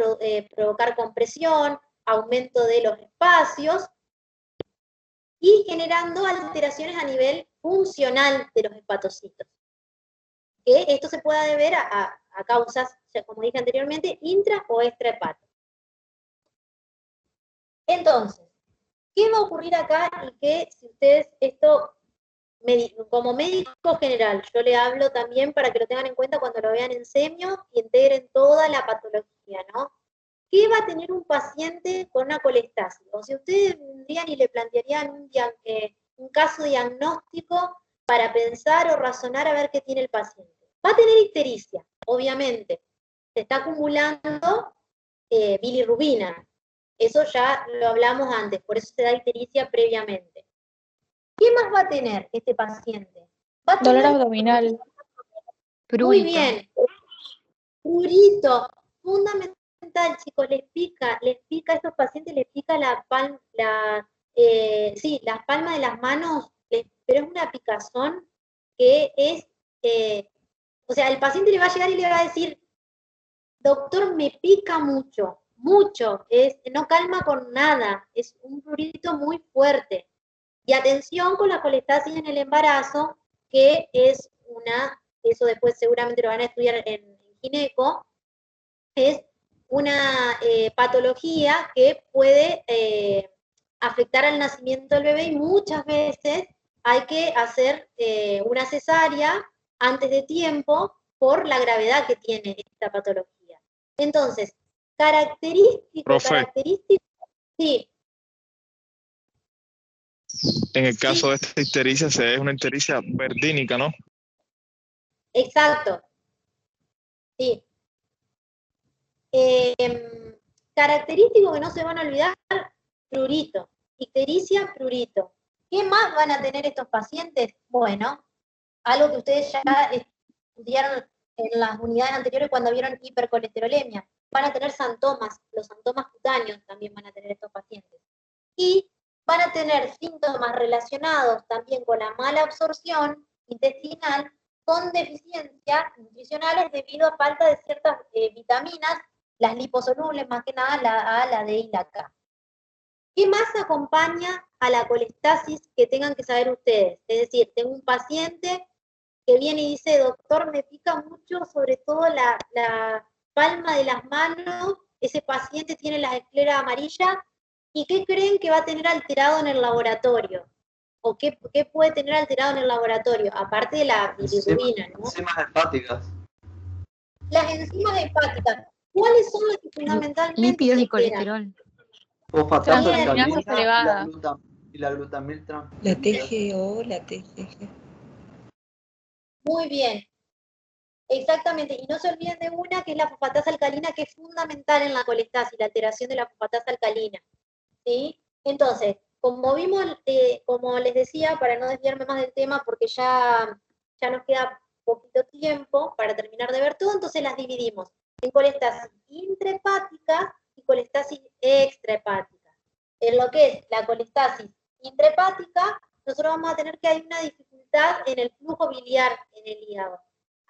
provocar compresión, aumento de los espacios, y generando alteraciones a nivel funcional de los hepatocitos. Que esto se pueda deber a causas, como dije anteriormente, intra o extrahepáticas. Entonces, ¿qué va a ocurrir acá? Y que si ustedes esto, como médico general, yo le hablo también para que lo tengan en cuenta cuando lo vean en semio y integren toda la patología, ¿no? ¿Qué va a tener un paciente con una colestasis? O si ustedes vendrían y le plantearían un caso diagnóstico para pensar o razonar a ver qué tiene el paciente. Va a tener ictericia, obviamente. Se está acumulando bilirrubina. Eso ya lo hablamos antes, por eso se da ictericia previamente. ¿Qué más va a tener este paciente? Va a Dolor tener abdominal. muy bien. Prurito, fundamental, chicos, les pica a estos pacientes, les pica las palmas de las manos, pero es una picazón que es, o sea, el paciente le va a llegar y le va a decir, doctor, me pica mucho, no calma con nada, es un prurito muy fuerte. Y atención con la colestasis en el embarazo, que es eso después seguramente lo van a estudiar en gineco, es una patología que puede afectar al nacimiento del bebé, y muchas veces hay que hacer una cesárea antes de tiempo por la gravedad que tiene esta patología. Entonces, característico, sí. En el caso de esta ictericia, es una ictericia verdínica, ¿no? Exacto. Sí. Característico que no se van a olvidar, prurito. ictericia, prurito. ¿Qué más van a tener estos pacientes? Bueno, algo que ustedes ya estudiaron en las unidades anteriores cuando vieron hipercolesterolemia. Van a tener santomas, los santomas cutáneos también van a tener estos pacientes. Y van a tener síntomas relacionados también con la mala absorción intestinal, con deficiencias nutricionales debido a falta de ciertas vitaminas, las liposolubles, más que nada la A, la D y la K. ¿Qué más acompaña a la colestasis que tengan que saber ustedes? Es decir, tengo un paciente que viene y dice, doctor, me pica mucho, sobre todo la palma de las manos, ese paciente tiene las escleras amarillas, ¿y qué creen que va a tener alterado en el laboratorio? ¿O qué puede tener alterado en el laboratorio? Aparte de la bilirrubina, ¿no? Enzimas hepáticas. Las enzimas hepáticas, ¿cuáles son las que fundamentalmente Lípidos se y alteran? colesterol. Fosfatasa Bien. alcalina y la glutamiltra. La TGO, la TGG. Muy bien. Exactamente, y no se olviden de una que es la fosfatasa alcalina, que es fundamental en la colestasis, la alteración de la fosfatasa alcalina. ¿Sí? Entonces, como vimos, como les decía, para no desviarme más del tema, porque ya nos queda poquito tiempo para terminar de ver todo, entonces las dividimos en colestasis intrahepática y colestasis extrahepática. En lo que es la colestasis intrahepática, nosotros vamos a tener que hay una dificultad en el flujo biliar en el hígado,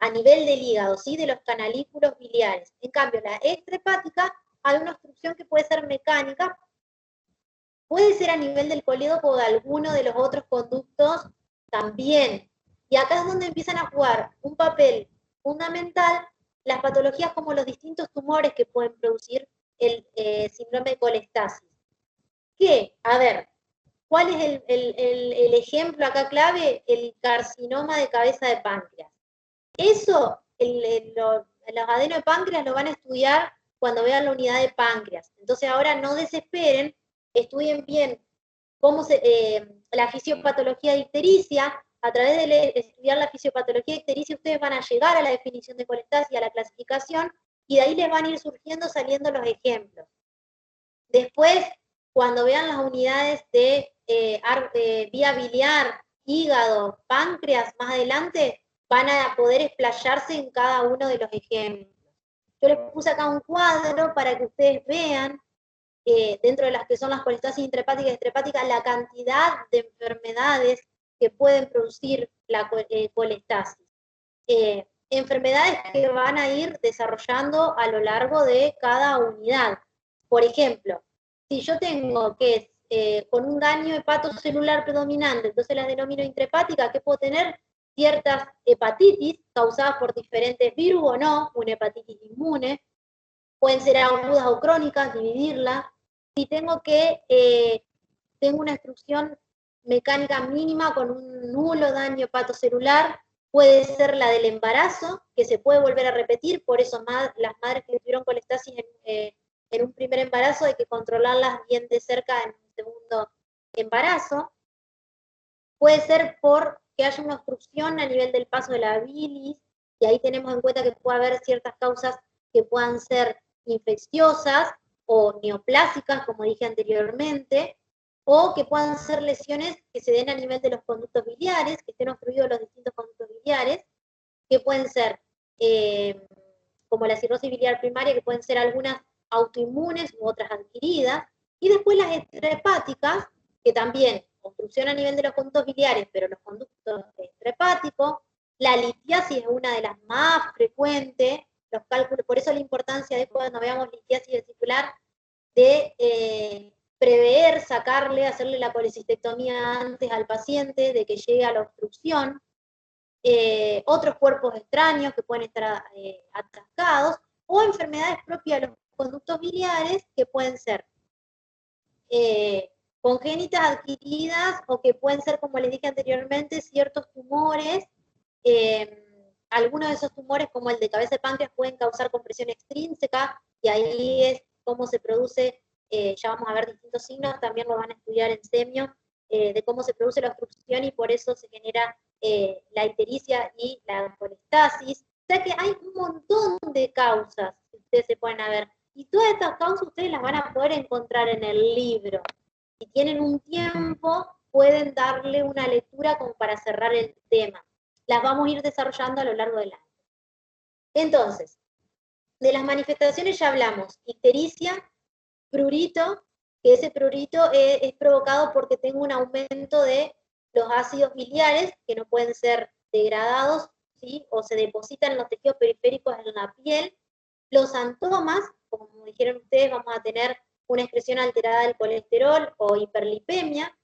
a nivel del hígado, ¿sí? De los canalículos biliares. En cambio, la extrahepática, hay una obstrucción que puede ser mecánica, puede ser a nivel del colédoco o de alguno de los otros conductos también. Y acá es donde empiezan a jugar un papel fundamental las patologías como los distintos tumores que pueden producir el síndrome de colestasis. Que, a ver, ¿cuál es el ejemplo acá clave? El carcinoma de cabeza de páncreas. Eso, los adenopáncreas lo van a estudiar cuando vean la unidad de páncreas. Entonces ahora no desesperen, estudien bien cómo la fisiopatología de ictericia. A través de estudiar la fisiopatología de ictericia ustedes van a llegar a la definición de colestasis, a la clasificación, y de ahí les van a ir saliendo los ejemplos. Después, cuando vean las unidades de vía biliar, hígado, páncreas, más adelante, van a poder explayarse en cada uno de los ejemplos. Yo les puse acá un cuadro para que ustedes vean, dentro de las que son las colestasis intrahepáticas y extrahepáticas, la cantidad de enfermedades que pueden producir la colestasis. Enfermedades que van a ir desarrollando a lo largo de cada unidad. Por ejemplo, si yo tengo que con un daño hepatocelular predominante, entonces las denomino intrahepáticas, ¿qué puedo tener? Ciertas hepatitis causadas por diferentes virus o no, una hepatitis inmune, pueden ser agudas o crónicas, dividirla. Si tengo tengo una obstrucción mecánica mínima con un nulo daño hepatocelular, puede ser la del embarazo, que se puede volver a repetir, por eso las madres que tuvieron colestasis en un primer embarazo hay que controlarlas bien de cerca en un segundo embarazo. Puede ser por que haya una obstrucción a nivel del paso de la bilis, y ahí tenemos en cuenta que puede haber ciertas causas que puedan ser infecciosas o neoplásicas, como dije anteriormente, o que puedan ser lesiones que se den a nivel de los conductos biliares, que estén obstruidos los distintos conductos biliares, que pueden ser como la cirrosis biliar primaria, que pueden ser algunas autoinmunes u otras adquiridas, y después las extrahepáticas, que también obstrucción a nivel de los conductos biliares, pero los conductos extrahepáticos. La litiasis es una de las más frecuentes, los cálculos, por eso la importancia de cuando veamos litiasis vesicular, de prever, hacerle la colecistectomía antes al paciente de que llegue a la obstrucción. Otros cuerpos extraños que pueden estar atascados, o enfermedades propias de los conductos biliares que pueden ser congénitas adquiridas o que pueden ser, como les dije anteriormente, ciertos tumores. Algunos de esos tumores, como el de cabeza de páncreas, pueden causar compresión extrínseca, y ahí es cómo se produce, ya vamos a ver distintos signos, también lo van a estudiar en semio, de cómo se produce la obstrucción y por eso se genera la ictericia y la colestasis. O sea que hay un montón de causas que ustedes se pueden ver, y todas estas causas ustedes las van a poder encontrar en el libro. Si tienen un tiempo, pueden darle una lectura como para cerrar el tema. Las vamos a ir desarrollando a lo largo del año. Entonces, de las manifestaciones ya hablamos. Ictericia, prurito, que ese prurito es provocado porque tengo un aumento de los ácidos biliares, que no pueden ser degradados, ¿sí? O se depositan en los tejidos periféricos en la piel. Los antomas, como dijeron ustedes, vamos a tener una excreción alterada del colesterol o hiperlipemia.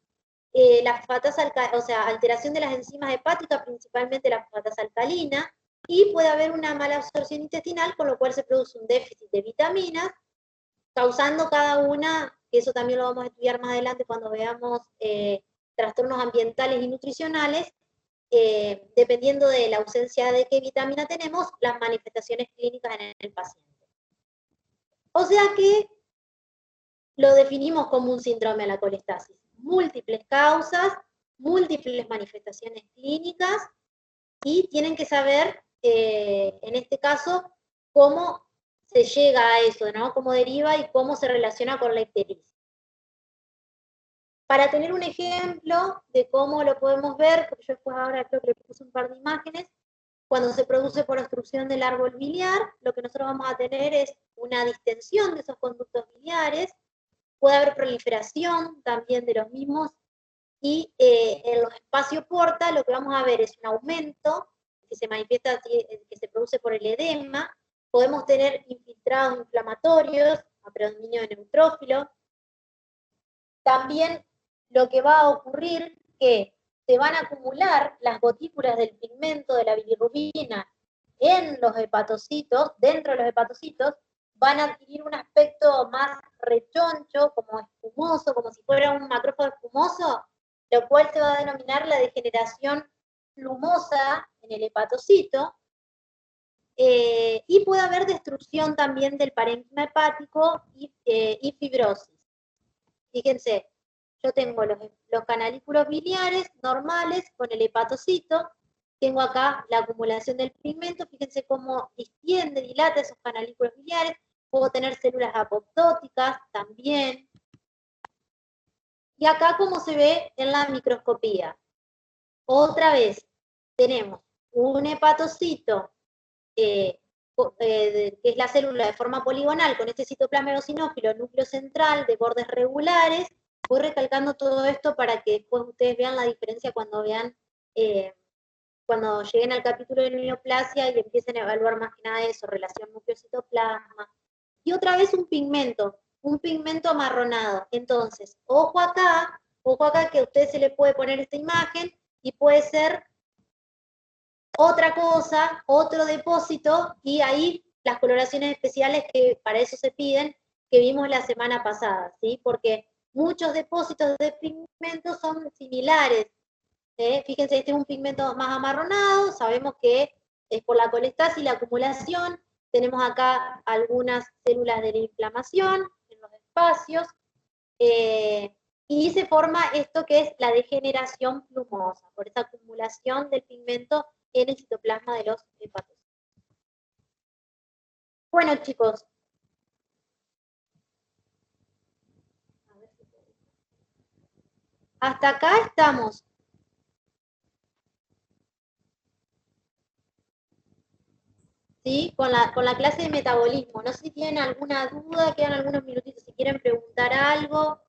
La fosfatasa, o sea, alteración de las enzimas hepáticas, principalmente la fosfatasa alcalina, y puede haber una mala absorción intestinal, con lo cual se produce un déficit de vitaminas, causando cada una, que eso también lo vamos a estudiar más adelante cuando veamos trastornos ambientales y nutricionales, dependiendo de la ausencia de qué vitamina tenemos, las manifestaciones clínicas en el paciente. O sea que lo definimos como un síndrome de la colestasis. Múltiples causas, múltiples manifestaciones clínicas, y tienen que saber, en este caso, cómo se llega a eso, ¿no? Cómo deriva y cómo se relaciona con la ictericia. Para tener un ejemplo de cómo lo podemos ver, porque yo después ahora creo que le puse un par de imágenes, cuando se produce por obstrucción del árbol biliar, lo que nosotros vamos a tener es una distensión de esos conductos biliares, puede haber proliferación también de los mismos, y en los espacios porta lo que vamos a ver es un aumento que se manifiesta, que se produce por el edema. Podemos tener infiltrados inflamatorios a predominio de neutrófilos. También lo que va a ocurrir que se van a acumular las gotículas del pigmento de la bilirrubina en los hepatocitos, dentro de los hepatocitos, van a adquirir un aspecto más rechoncho, como espumoso, como si fuera un macrófago espumoso, lo cual se va a denominar la degeneración plumosa en el hepatocito, y puede haber destrucción también del parénquima hepático y fibrosis. Fíjense, yo tengo los canalículos biliares normales con el hepatocito, tengo acá la acumulación del pigmento, fíjense cómo distiende, dilata esos canalículos biliares, puedo tener células apoptóticas también. Y acá como se ve en la microscopía. Otra vez, tenemos un hepatocito, que es la célula de forma poligonal, con este citoplasma eosinófilo, núcleo central, de bordes regulares. Voy recalcando todo esto para que después ustedes vean la diferencia cuando vean, cuando lleguen al capítulo de neoplasia y empiecen a evaluar más que nada eso, relación núcleo-citoplasma. Y otra vez un pigmento amarronado. Entonces, ojo acá que a usted se le puede poner esta imagen y puede ser otra cosa, otro depósito, y ahí las coloraciones especiales que para eso se piden, que vimos la semana pasada, ¿sí? Porque muchos depósitos de pigmentos son similares. Fíjense, este es un pigmento más amarronado, sabemos que es por la colestasis y la acumulación. Tenemos acá algunas células de la inflamación en los espacios, y se forma esto que es la degeneración plumosa, por esa acumulación del pigmento en el citoplasma de los hepatocitos. Bueno, chicos. Hasta acá estamos. ¿Sí? Con la clase de metabolismo. No sé si tienen alguna duda, quedan algunos minutitos si quieren preguntar algo.